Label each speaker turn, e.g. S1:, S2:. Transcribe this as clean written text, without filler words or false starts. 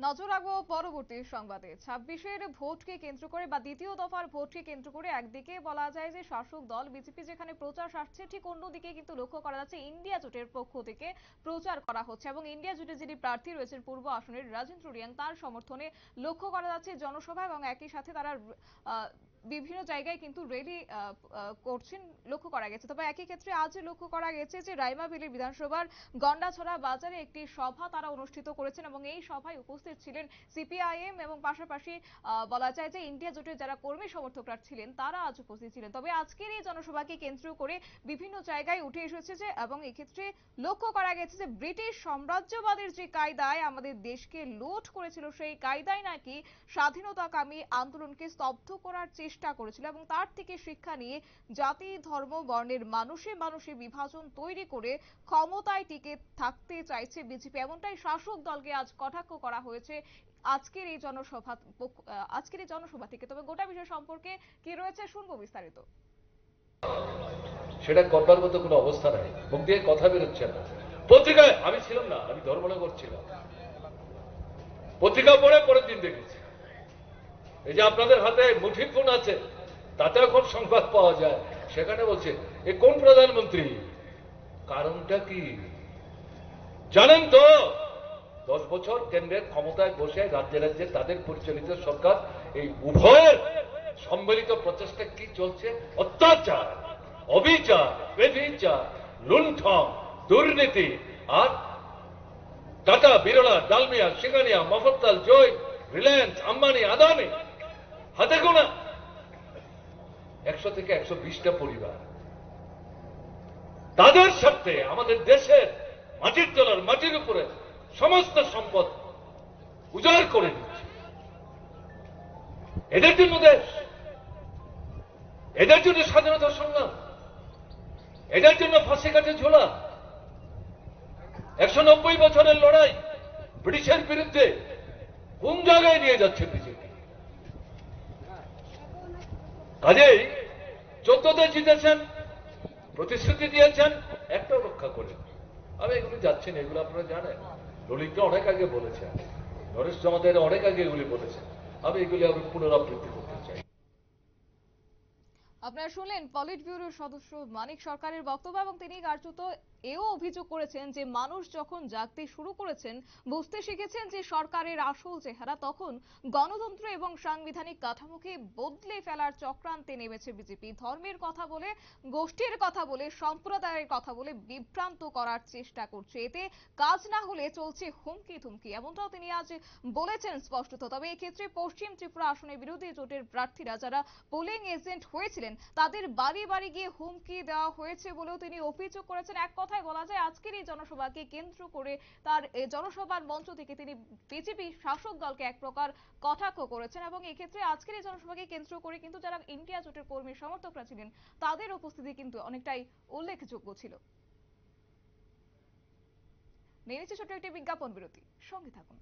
S1: নজর রাখবো পরবর্তী সংবাদে। ২৬-এর ভোটকে কেন্দ্র করে বা দ্বিতীয় দফার ভোটকে কেন্দ্র করে একদিকে বলা যায় যে শাসক দল বিজেপি যেখানে প্রচার সারছে, ঠিক অন্যদিকে কিন্তু লক্ষ্য করা যাচ্ছে ইন্ডিয়া জোটের পক্ষ থেকে প্রচার করা হচ্ছে এবং ইন্ডিয়া জোটে যিনি প্রার্থী রয়েছেন পূর্ব আসনের রাজেন্দ্র রিয়াং, তার সমর্থনে লক্ষ্য করা যাচ্ছে জনসভা এবং একই সাথে তারা বিভিন্ন জায়গায় কিন্তু র্যালি করছেন লক্ষ্য করা গেছে। তবে একই ক্ষেত্রে আজ লক্ষ্য করা গেছে যে রাইমাবিলি বিধানসভার গন্ডাছড়া বাজারে একটি সভা তারা অনুষ্ঠিত করেছেন এবং এই সভায় উপস্থিত ছিলেন সিপিআইএম এবং পাশাপাশি বলা যায় যে ইন্ডিয়া জোটের যারা কর্মী সমর্থকরা ছিলেন তারা আজ উপস্থিত ছিলেন। তবে আজকের এই জনসভাকে কেন্দ্র করে বিভিন্ন জায়গায় উঠে এসেছে যে এবং এক্ষেত্রে লক্ষ্য করা গেছে যে ব্রিটিশ সাম্রাজ্যবাদের যে কায়দায় আমাদের দেশকে লুট করেছিল, সেই কায়দায় নাকি স্বাধীনতাকামী আন্দোলনকে স্তব্ধ করার চেষ্টা করেছিল এবং তার থেকে শিক্ষা নিয়ে জাতি ধর্ম বর্ণের মানুষে মানুষে বিভাজন তৈরি করে ক্ষমতায় টিকে থাকতে চাইছে বিজেপি, এমনটাই শাসক দলকে আজ কটাক্ষ করা হয়েছে আজকের এই জনসভা থেকে। তবে গোটা বিষয় সম্পর্কে কি রয়েছে শুনবো বিস্তারিত।
S2: সেটা করবার মতো কোনো অবস্থা নাই, মুখ দিয়ে কথা বেরোচ্ছে না। পত্রিকায় আমি ছিলাম না, আমি ধর্মনগর ছিলাম, পত্রিকা পড়ে পরের দিন দেখেছি। এই যে আপনাদের হাতে মুঠি ফোন আছে, তাতে এখন সংবাদ পাওয়া যায়, সেখানে বলছে এ কোন প্রধানমন্ত্রী, কারণটা কি জানেন তো? 10 বছর কেন্দ্রের ক্ষমতায় বসে রাজ্যে রাজ্যে তাদের পরিচালিত সরকার, এই উভয়ের সম্মিলিত প্রচেষ্টা কি চলছে? অত্যাচার, অবিচার, বেবিচার, লুণ্ঠন, দুর্নীতি। আর টাটা, বিরলা, ডালমিয়া, সিঙ্গানিয়া, মফস্বল, জয়, রিলায়েন্স, আম্বানি, আদানি, হাতে গোনা 100 থেকে 120টা পরিবার তাদের সাথে আমাদের দেশের মাটির তলার মাটির উপরে সমস্ত সম্পদ উজাড় করে দিচ্ছে। এদের জন্য দেশ, এদের জন্য স্বাধীনতা সংগ্রাম, এদের জন্য ফাঁসি কাঠে ঝোলা, 190 বছরের লড়াই ব্রিটিশের বিরুদ্ধে কোন জায়গায় নিয়ে যাচ্ছে বিজেপি? কাজেই 14তে জিতেছেন, প্রতিশ্রুতি দিয়েছেন, একটাও রক্ষা করেন। আমি এগুলো যাচ্ছি না, এগুলো আপনারা জানেন। ললিতটা অনেক আগে বলেছেন, নরেশ জমাদের অনেক আগে এগুলি বলেছেন, আমি এগুলি আবার পুনরাবৃত্তি করতে চাই।
S1: আপনারা শুনলেন পলিট ব্যুরোর সদস্য মানিক সরকারের বক্তব্য এবং তিনি কার্যত এও অভিযোগ করেছেন যে মানুষ যখন জাগতে শুরু করেছেন, বুঝতে শিখেছেন যে সরকারের আসল চেহারা, তখন গণতন্ত্র এবং সাংবিধানিক কাঠামোকে বদলে ফেলার চক্রান্তে নেমেছে বিজেপি। ধর্মের কথা বলে, গোষ্ঠীর কথা বলে, সম্প্রদায়ের কথা বলে বিভ্রান্ত করার চেষ্টা করছে। এতে কাজ না হলে চলছে হুমকি ধুমকি, এমনটাও তিনি আজ বলেছেন স্পষ্টত। তবে এক্ষেত্রে পশ্চিম ত্রিপুরা আসনে বিরোধী জোটের প্রার্থীরা যারা পোলিং এজেন্ট হয়েছিলেন তাদের বাড়ি বাড়ি গিয়ে হুমকি দেওয়া হয়েছে বলেও তিনি অভিযোগ করেছেন। এক কথায় বলা যায় আজকের এই জনসভাকে কেন্দ্র করে তার জনসভার মঞ্চ থেকে তিনি বিজেপি শাসক দলকে এক প্রকার কটাক্ষ করেছেন এবং এক্ষেত্রে আজকের এই জনসভাকে কেন্দ্র করে কিন্তু যারা ইন্ডিয়া জোটের কর্মী সমর্থকরা ছিলেন তাদের উপস্থিতি কিন্তু অনেকটাই উল্লেখযোগ্য ছিল। নিয়ে নিচ্ছে ছোট্ট একটি বিজ্ঞাপন বিরতি, সঙ্গে থাকুন।